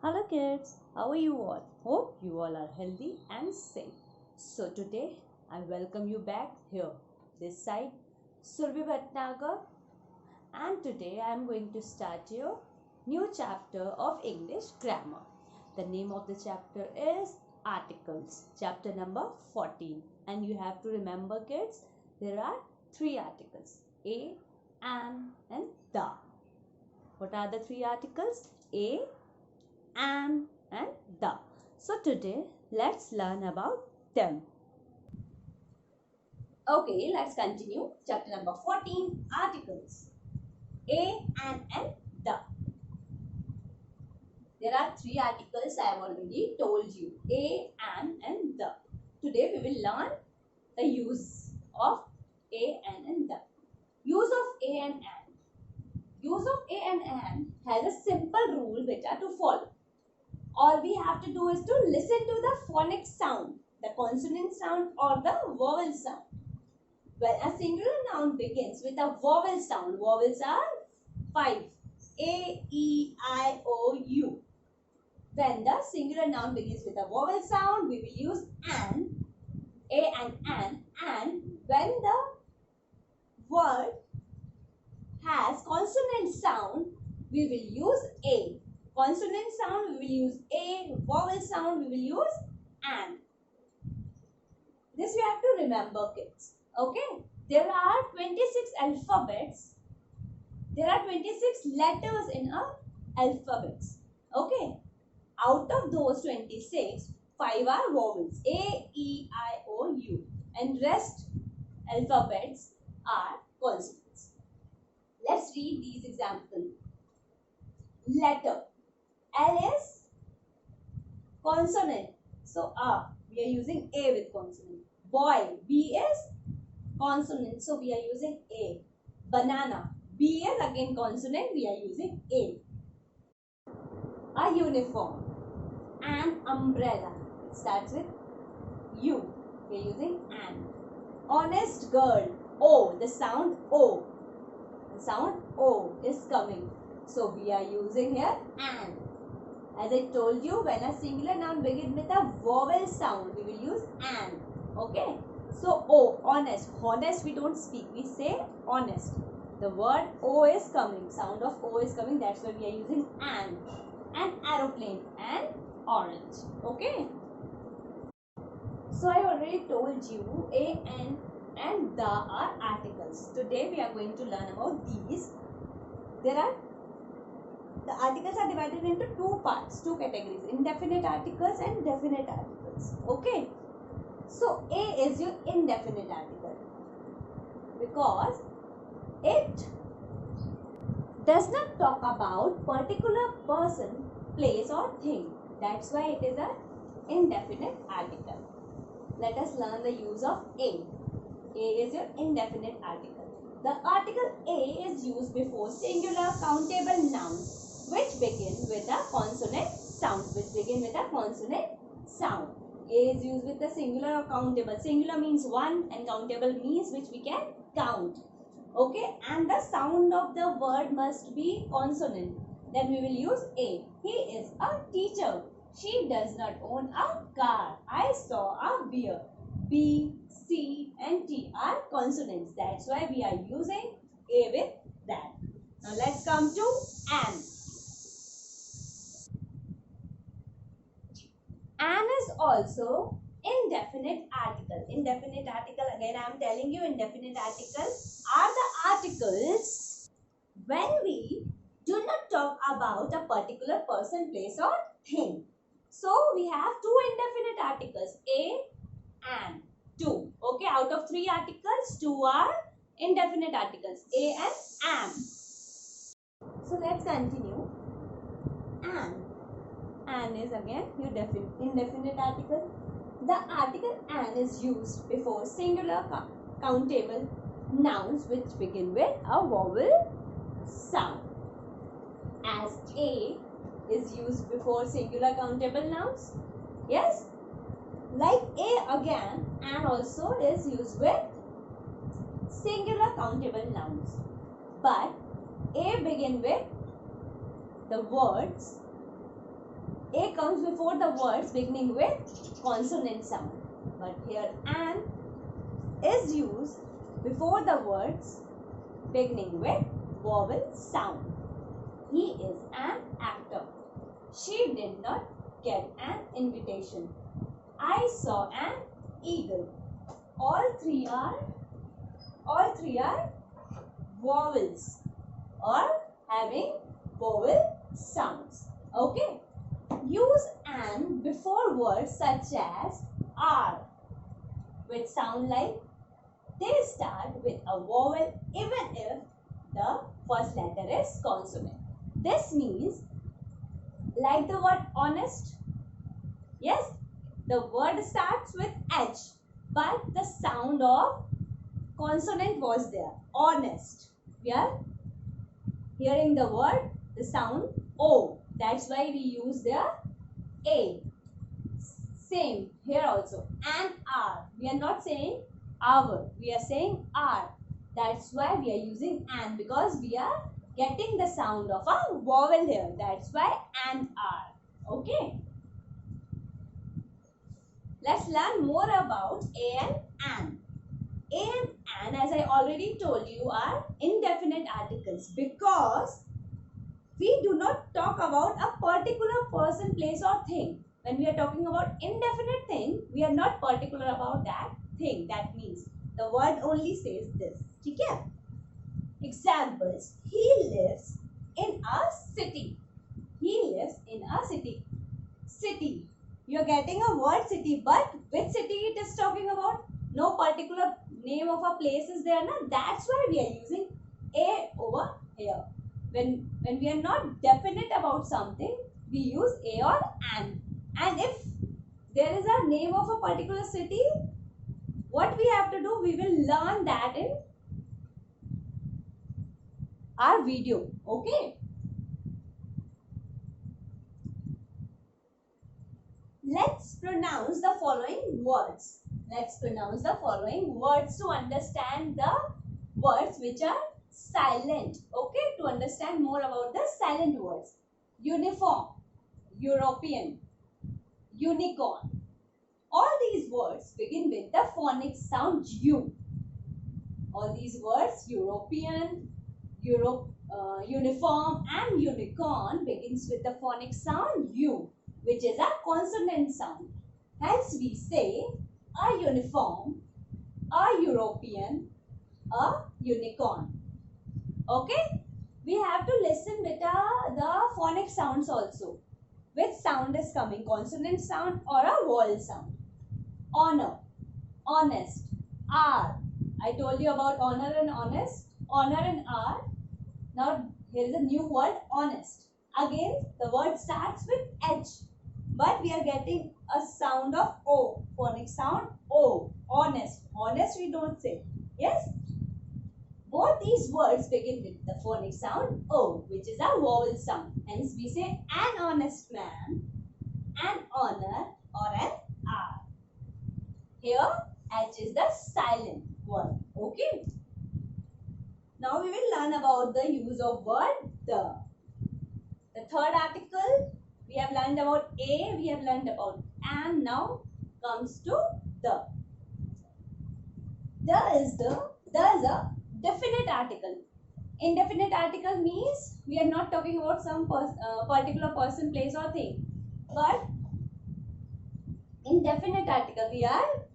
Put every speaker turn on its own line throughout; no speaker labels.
Hello kids, how are you all? Hope you all are healthy and safe. So today I welcome you back here, this side, Survi Bhatnagar, and today I am going to start your new chapter of English grammar. The name of the chapter is Articles, chapter number 14. And you have to remember kids, there are three articles, a, and the. What are the three articles? A, and the. So today let's learn about them. Okay, let's continue. Chapter number 14, articles. A, and the. There are three articles I have already told you. A, and the. Today we will learn the use of a, and the. Use of a and an. Use of a and an has a simple rule beta to follow. All we have to do is to listen to the phonic sound, the consonant sound or the vowel sound. When a singular noun begins with a vowel sound, vowels are 5. A, E, I, O, U. When the singular noun begins with a vowel sound, we will use an, a and an. And when the word has consonant sound, we will use a. Consonant sound, we will use a. Vowel sound, we will use an. This you have to remember, kids. Okay? There are 26 alphabets. There are 26 letters in a alphabets. Okay? Out of those 26, 5 are vowels. A, E, I, O, U. And rest alphabets are consonants. Let's read these examples. Letter. L is consonant. So, we are using A with consonant. Boy. B is consonant. So, we are using A. Banana. B is again consonant. We are using A. A uniform. An umbrella. It starts with U. We are using an. Honest girl. O. The sound O. The sound O is coming. So, we are using here an. As I told you, when a singular noun begins with a vowel sound, we will use an. Okay? So, O, honest. Honest we don't speak. We say honest. The word O is coming. Sound of O is coming. That's why we are using an. An aeroplane. An orange. Okay? So, I already told you A, N and the are articles. Today, we are going to learn about these. The articles are divided into two parts, two categories, indefinite articles and definite articles. Okay. So, A is your indefinite article because it does not talk about particular person, place or thing. That's why it is an indefinite article. Let us learn the use of A. A is your indefinite article. The article A is used before singular countable nouns which begin with a consonant sound. A is used with the singular or countable. Singular means one and countable means which we can count. Okay, and the sound of the word must be consonant. Then we will use A. He is a teacher. She does not own a car. I saw a bear. B, C and T are consonants. That's why we are using A with that. Now let's come to an. An is also indefinite article. Indefinite article, again I am telling you, indefinite articles are the articles when we do not talk about a particular person, place or thing. So we have two indefinite articles, A and 2. Okay, out of 3 articles, 2 are indefinite articles, A and am. So let's continue. An is again your indefinite article. The article an is used before singular countable nouns which begin with a vowel sound. As A is used before singular countable nouns. Yes? Like A again, an also is used with singular countable nouns. But A begin with the words A comes before the words beginning with consonant sound. But here an is used before the words beginning with vowel sound. He is an actor. She did not get an invitation. I saw an eagle. All three are vowels or having vowel sounds. Okay. Use an before words such as are, which sound like they start with a vowel even if the first letter is consonant. This means, like the word honest, yes, the word starts with H, but the sound of consonant was there, honest. We are hearing the word, the sound O. That's why we use the A. Same here also. And R. We are not saying our. We are saying R. That's why we are using and, because we are getting the sound of a vowel here. That's why and R. Okay. Let's learn more about a and an. A and an, as I already told you, are indefinite articles because we do not talk about a particular person, place or thing. When we are talking about indefinite thing, we are not particular about that thing. That means the word only says this. Okay? Examples. He lives in a city. He lives in a city. City. You are getting a word city, but which city it is talking about? No particular name of a place is there. Na? That's why we are using a over here. When we are not definite about something, we use a or an. And if there is a name of a particular city, what we have to do, we will learn that in our video. Okay. Let's pronounce the following words. Let's pronounce the following words to understand the words which are silent. Okay, to understand more about the silent words. Uniform, European, unicorn. All these words begin with the phonic sound U. All these words, European, uniform and unicorn, begins with the phonic sound U, which is a consonant sound. Hence we say a uniform, a European, a unicorn. Okay? We have to listen with the phonic sounds also. Which sound is coming? Consonant sound or a vowel sound? Honor, honest, R. I told you about honor and honest. Honor and R. Now here is a new word, honest. Again the word starts with H. But we are getting a sound of O. Phonic sound O. Honest. Honest we don't say. Yes? Both these words begin with the phonic sound O, which is a vowel sound. Hence we say an honest man, an honor, or an R. Here H is the silent word. Okay. Now we will learn about the use of word the. The third article, we have learned about a, we have learned about and, now comes to the. The is a definite article. Indefinite article means we are not talking about some particular person, place or thing. But indefinite article, we are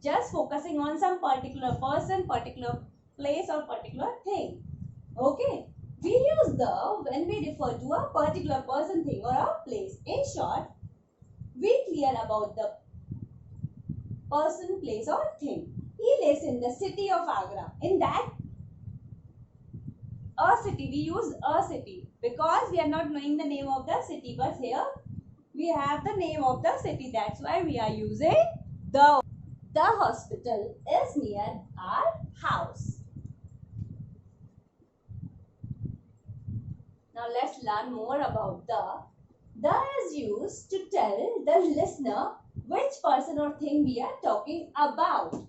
just focusing on some particular person, particular place or particular thing. Okay. We use the when we refer to a particular person, thing or a place. In short, we clear about the person, place or thing. He lives in the city of Agra. In that, a city, we use a city because we are not knowing the name of the city. But here we have the name of the city. That's why we are using the. The hospital is near our house. Now let's learn more about the. The is used to tell the listener which person or thing we are talking about.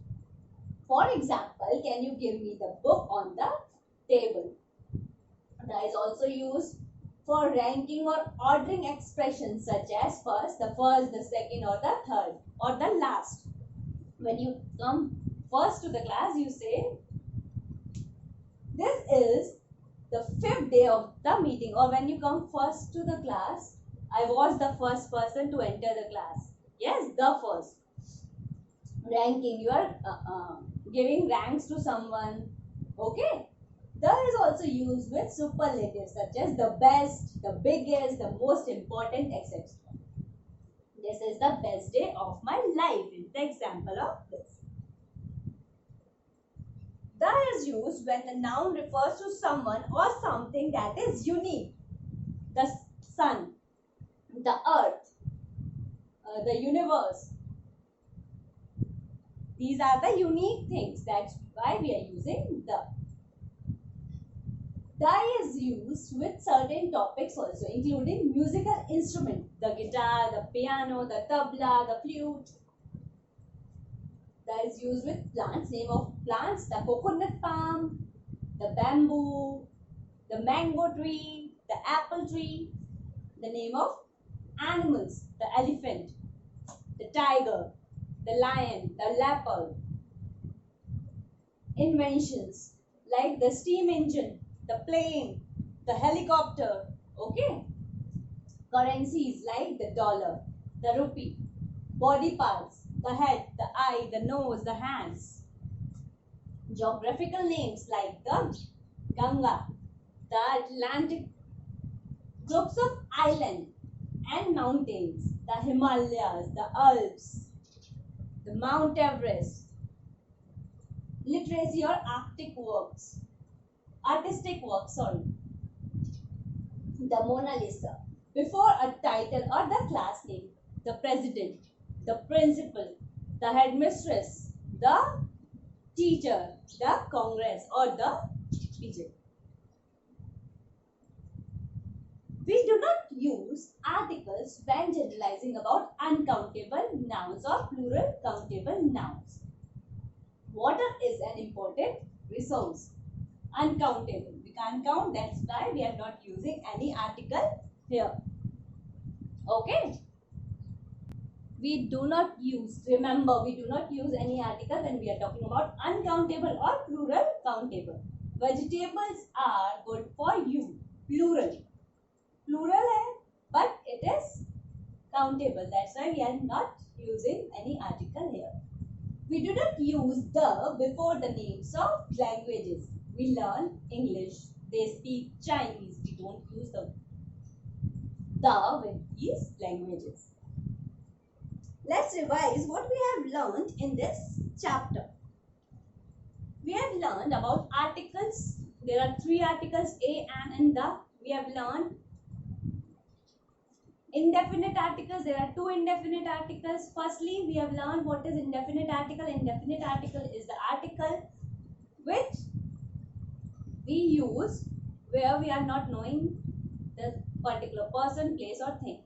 For example, can you give me the book on the table? The is also used for ranking or ordering expressions such as first, the second, or the third, or the last. When you come first to the class, you say, this is the fifth day of the meeting. Or when you come first to the class, I was the first person to enter the class. Yes, the first. Ranking, you are giving ranks to someone. Okay. The is also used with superlatives such as the best, the biggest, the most important, etc. This is the best day of my life is the example of this. The is used when the noun refers to someone or something that is unique. The sun, the earth, the universe. These are the unique things. That's why we are using the. The is used with certain topics also, including musical instrument, the guitar, the piano, the tabla, the flute. The is used with plants, name of plants, the coconut palm, the bamboo, the mango tree, the apple tree. The name of animals, the elephant, the tiger, the lion, the leopard. Inventions like the steam engine, the plane, the helicopter. Okay. Currencies like the dollar, the rupee. Body parts, the head, the eye, the nose, the hands. Geographical names like the Ganga, the Atlantic. Groups of islands and mountains, the Himalayas, the Alps, the Mount Everest. Literacy or artistic works, the Mona Lisa. Before a title or the class name, the president, the principal, the headmistress, the teacher, the congress, or the teacher. We do not use articles when generalizing about uncountable nouns or plural countable nouns. Water is an important resource. Uncountable. We can't count, that's why we are not using any article here. Okay. We do not use, remember, we do not use any article when we are talking about uncountable or plural countable. Vegetables are good for you. Plural. Plural hai, but it is countable. That's why we are not using any article here. We do not use the before the names of languages. We learn English. They speak Chinese. We don't use the with these languages. Let's revise what we have learned in this chapter. We have learned about articles. There are three articles, a, an, and the. We have learned indefinite articles. There are two indefinite articles. Firstly, we have learned what is indefinite article. Indefinite article is the article which we use where we are not knowing the particular person, place, or thing.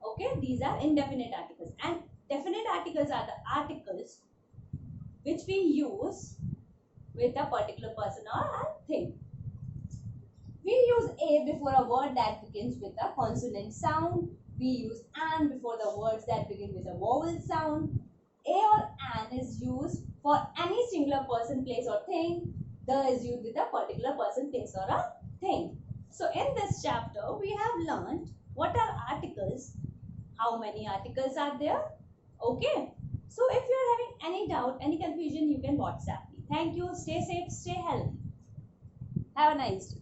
Okay, these are indefinite articles. And definite articles are the articles which we use with a particular person or a thing. We use a before a word that begins with a consonant sound. We use an before the words that begin with a vowel sound. A or an is used for any singular person, place, or thing. The is used with a particular person, place, or a thing. So in this chapter, we have learned what are articles, how many articles are there. Okay. So if you are having any doubt, any confusion, you can WhatsApp me. Thank you. Stay safe, stay healthy. Have a nice day.